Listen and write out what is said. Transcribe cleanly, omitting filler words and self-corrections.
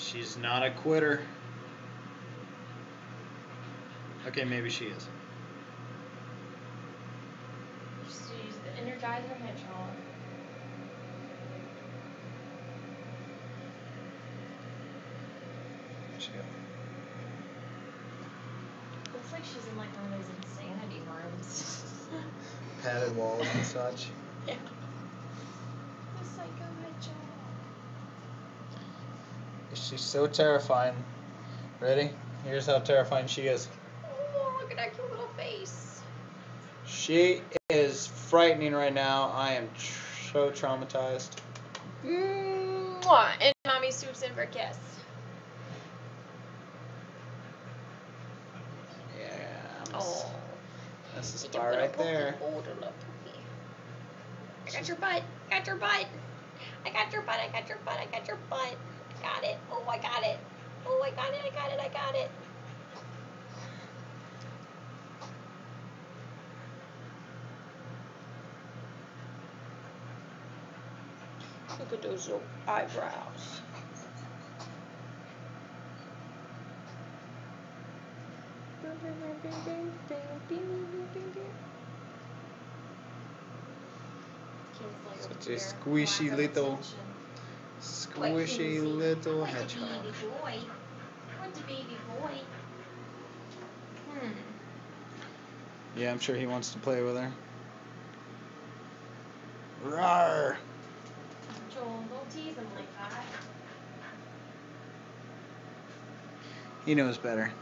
She's not a quitter. Okay, maybe she is. She's the Energizer Hedgehog. Looks like she's in like one of those insanity rooms. Padded walls and such. Yeah. The Psycho Hedgehog. She's so terrifying. Ready? Here's how terrifying she is. Oh, look at that cute little face. She is frightening right now. I am so traumatized. Mwah. And mommy swoops in for a kiss. Yeah. Oh. That's the spot right there. Oh, the little pookie. I got your butt. I got your butt. I got your butt. I got your butt. I got your butt. I got it. Oh, I got it. Oh, I got it. I got it. I got it. Look at those little eyebrows. Such a squishy little hedgehog. What's a baby boy? Yeah, I'm sure he wants to play with her. Rawr! Joel, don't tease him like that. He knows better.